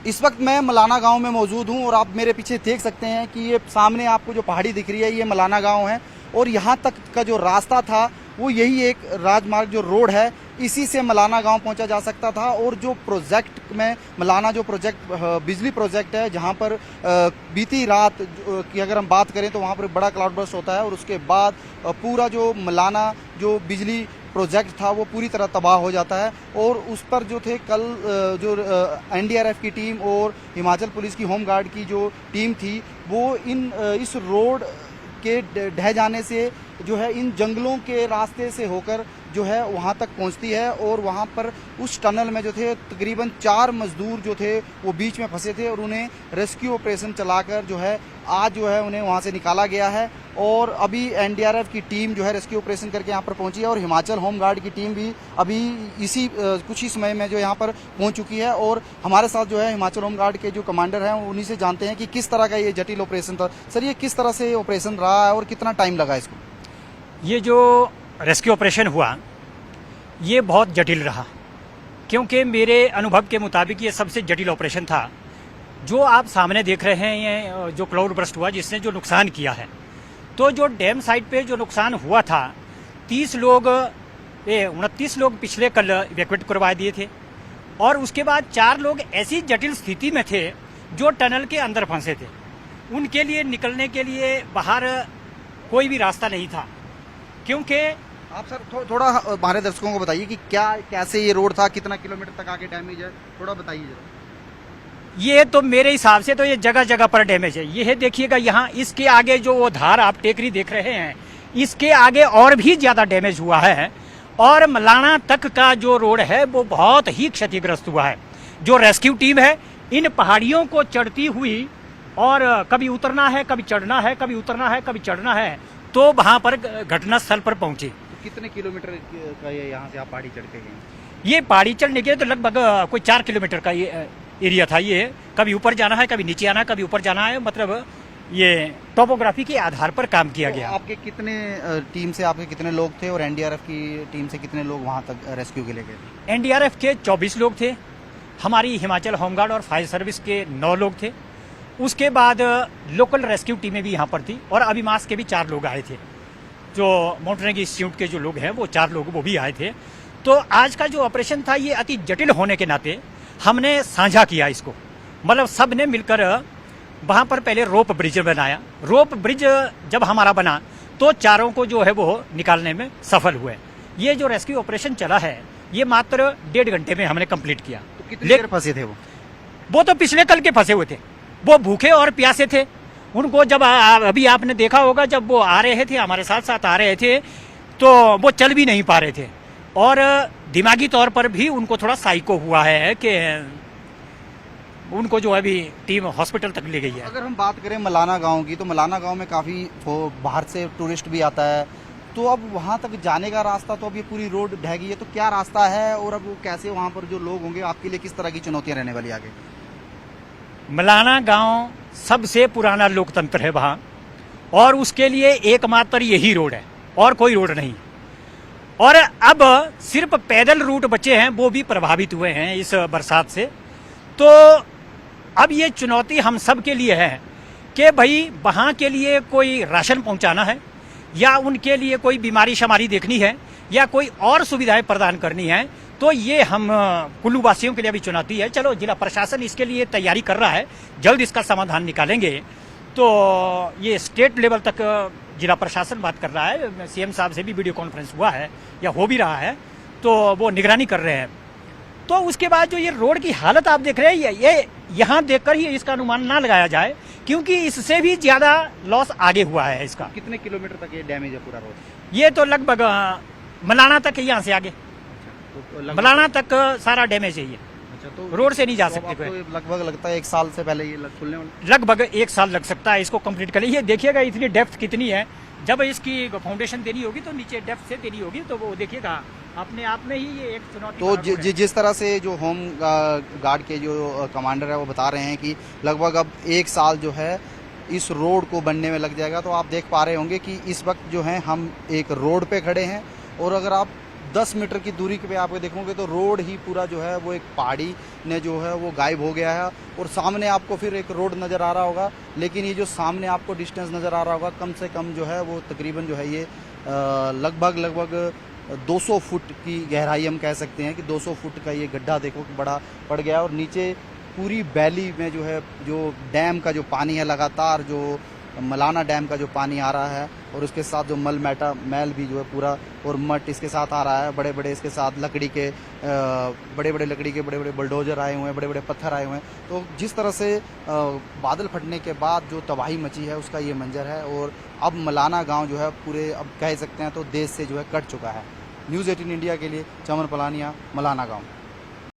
इस वक्त मैं मलाना गांव में मौजूद हूं और आप मेरे पीछे देख सकते हैं कि ये सामने आपको जो पहाड़ी दिख रही है ये मलाना गांव है और यहां तक का जो रास्ता था वो यही एक राजमार्ग जो रोड है इसी से मलाना गांव पहुंचा जा सकता था। और जो प्रोजेक्ट में मलाना जो प्रोजेक्ट बिजली प्रोजेक्ट है जहां पर बीती रात की अगर हम बात करें तो वहां पर बड़ा क्लाउड बर्स्ट होता है और उसके बाद पूरा जो मलाना जो बिजली प्रोजेक्ट था वो पूरी तरह तबाह हो जाता है। और उस पर जो थे कल जो एनडीआरएफ की टीम और हिमाचल पुलिस की होमगार्ड की जो टीम थी वो इस रोड के ढह जाने से जो है इन जंगलों के रास्ते से होकर जो है वहाँ तक पहुँचती है और वहाँ पर उस टनल में जो थे तकरीबन 4 मजदूर जो थे वो बीच में फंसे थे और उन्हें रेस्क्यू ऑपरेशन चलाकर जो है आज जो है उन्हें वहाँ से निकाला गया है। और अभी एनडीआरएफ की टीम जो है रेस्क्यू ऑपरेशन करके यहाँ पर पहुंची है और हिमाचल होमगार्ड की टीम भी अभी इसी कुछ ही समय में जो यहाँ पर पहुंच चुकी है। और हमारे साथ जो है हिमाचल होमगार्ड के जो कमांडर हैं उन्हीं से जानते हैं कि किस तरह का ये जटिल ऑपरेशन था। सर ये किस तरह से ऑपरेशन रहा है और कितना टाइम लगा इसको? ये जो रेस्क्यू ऑपरेशन हुआ ये बहुत जटिल रहा क्योंकि मेरे अनुभव के मुताबिक ये सबसे जटिल ऑपरेशन था। जो आप सामने देख रहे हैं ये जो क्लाउड बर्स्ट हुआ जिसने जो नुकसान किया है, तो जो डैम साइड पे जो नुकसान हुआ था 29 लोग पिछले कल इवैक्यूएट करवा दिए थे और उसके बाद 4 लोग ऐसी जटिल स्थिति में थे जो टनल के अंदर फंसे थे। उनके लिए निकलने के लिए बाहर कोई भी रास्ता नहीं था क्योंकि आप सर थोड़ा हमारे दर्शकों को बताइए कि कैसे ये रोड था, कितना किलोमीटर तक आगे डैमेज है, थोड़ा बताइए जरा। ये तो मेरे हिसाब से तो ये जगह जगह पर डैमेज है। ये देखिएगा यहाँ इसके आगे जो वो धार आप टेकरी देख रहे हैं इसके आगे और भी ज्यादा डैमेज हुआ है और मलाना तक का जो रोड है वो बहुत ही क्षतिग्रस्त हुआ है। जो रेस्क्यू टीम है इन पहाड़ियों को चढ़ती हुई और कभी उतरना है, कभी चढ़ना है, कभी उतरना है, कभी चढ़ना है, तो वहां पर घटना स्थल पर पहुंचे। तो कितने किलोमीटर का ये यहाँ से आप पहाड़ी चढ़ के गए? ये पहाड़ी चढ़ने के लिए तो लगभग कोई 4 किलोमीटर का ये एरिया था। ये कभी ऊपर जाना है, कभी नीचे आना है, कभी ऊपर जाना है, मतलब ये टोपोग्राफी के आधार पर काम किया गया। आपके कितने टीम से आपके कितने लोग थे और एनडीआरएफ की टीम से कितने लोग वहां तक रेस्क्यू के लिए गए? एनडीआरएफ के 24 लोग थे, हमारी हिमाचल होमगार्ड और फायर सर्विस के 9 लोग थे। उसके बाद लोकल रेस्क्यू टीमें भी यहाँ पर थी और अभिमास के भी 4 लोग आए थे। जो माउंटेनियरिंग इंस्टीट्यूट के जो लोग हैं वो 4 लोग वो भी आए थे। तो आज का जो ऑपरेशन था ये अति जटिल होने के नाते हमने साझा किया इसको, मतलब सब ने मिलकर वहां पर पहले रोप ब्रिज बनाया। रोप ब्रिज जब हमारा बना तो 4 को जो है वो निकालने में सफल हुए। ये जो रेस्क्यू ऑपरेशन चला है ये मात्र 1.5 घंटे में हमने कंप्लीट किया। तो कितनी देर फंसे थे वो तो पिछले कल के फंसे हुए थे, वो भूखे और प्यासे थे। उनको जब अभी आपने देखा होगा जब वो आ रहे थे हमारे साथ साथ आ रहे थे तो वो चल भी नहीं पा रहे थे और दिमागी तौर पर भी उनको थोड़ा साइको हुआ है कि उनको जो है अभी टीम हॉस्पिटल तक ले गई है। अगर हम बात करें मलाना गांव की तो मलाना गांव में काफ़ी बाहर से टूरिस्ट भी आता है, तो अब वहां तक जाने का रास्ता तो अब ये पूरी रोड ढह गई है, तो क्या रास्ता है और अब कैसे वहां पर जो लोग होंगे आपके लिए किस तरह की चुनौतियां रहने वाली आगे? मलाना गांव सबसे पुराना लोकतंत्र है वहां और उसके लिए एकमात्र यही रोड है और कोई रोड नहीं। और अब सिर्फ पैदल रूट बचे हैं वो भी प्रभावित हुए हैं इस बरसात से। तो अब ये चुनौती हम सब के लिए है कि भाई वहाँ के लिए कोई राशन पहुँचाना है या उनके लिए कोई बीमारी शमारी देखनी है या कोई और सुविधाएं प्रदान करनी है, तो ये हम कुल्लू वासियों के लिए भी चुनौती है। चलो जिला प्रशासन इसके लिए तैयारी कर रहा है, जल्द इसका समाधान निकालेंगे। तो ये स्टेट लेवल तक जिला प्रशासन बात कर रहा है, सीएम साहब से भी वीडियो कॉन्फ्रेंस हुआ है या हो भी रहा है, तो वो निगरानी कर रहे हैं। तो उसके बाद जो ये रोड की हालत आप देख रहे हैं ये यहाँ देखकर ही इसका अनुमान ना लगाया जाए क्योंकि इससे भी ज्यादा लॉस आगे हुआ है इसका। कितने किलोमीटर तक ये डैमेज है पूरा रोड? ये तो लगभग मलाना तक है, यहाँ से आगे तो मलाना तक सारा डैमेज है ये। अच्छा, तो रोड से नहीं जा सकते। तो लगभग लगता है 1 साल से पहले ये खुलने वाला? लगभग 1 साल लग सकता है इसको कंप्लीट करने। ये देखिएगा इतनी डेप्थ कितनी है, जब इसकी फाउंडेशन देनी होगी तो नीचे डेप्थ से देनी होगी, तो वो देखिएगा अपने आप में ही ये एक चुनौती। तो जिस तरह से जो होम गार्ड के जो कमांडर है वो बता रहे हैं कि लगभग अब 1 साल जो है इस रोड को बनने में लग जाएगा, तो आप देख पा रहे होंगे कि इस वक्त जो है हम एक रोड पे खड़े हैं और अगर आप 10 मीटर की दूरी पे आप देखोगे तो रोड ही पूरा जो है वो एक पहाड़ी ने जो है वो गायब हो गया है। और सामने आपको फिर एक रोड नज़र आ रहा होगा, लेकिन ये जो सामने आपको डिस्टेंस नज़र आ रहा होगा कम से कम जो है वो तकरीबन जो है ये लगभग 200 फुट की गहराई हम कह सकते हैं कि 200 फुट का ये गड्ढा देखो कि बड़ा पड़ गया। और नीचे पूरी वैली में जो है जो डैम का जो पानी है, लगातार जो मलाना डैम का जो पानी आ रहा है और उसके साथ जो मैल भी जो है पूरा और मट इसके साथ आ रहा है। बड़े बड़े इसके साथ लकड़ी के बड़े बड़े बुलडोजर आए हुए हैं, बड़े बड़े पत्थर आए हुए हैं। तो जिस तरह से बादल फटने के बाद जो तबाही मची है उसका ये मंजर है। और अब मलाना गांव जो है पूरे अब कह सकते हैं तो देश से जो है कट चुका है। न्यूज़ 18 इंडिया के लिए चमन पलानिया, मलाना गांव।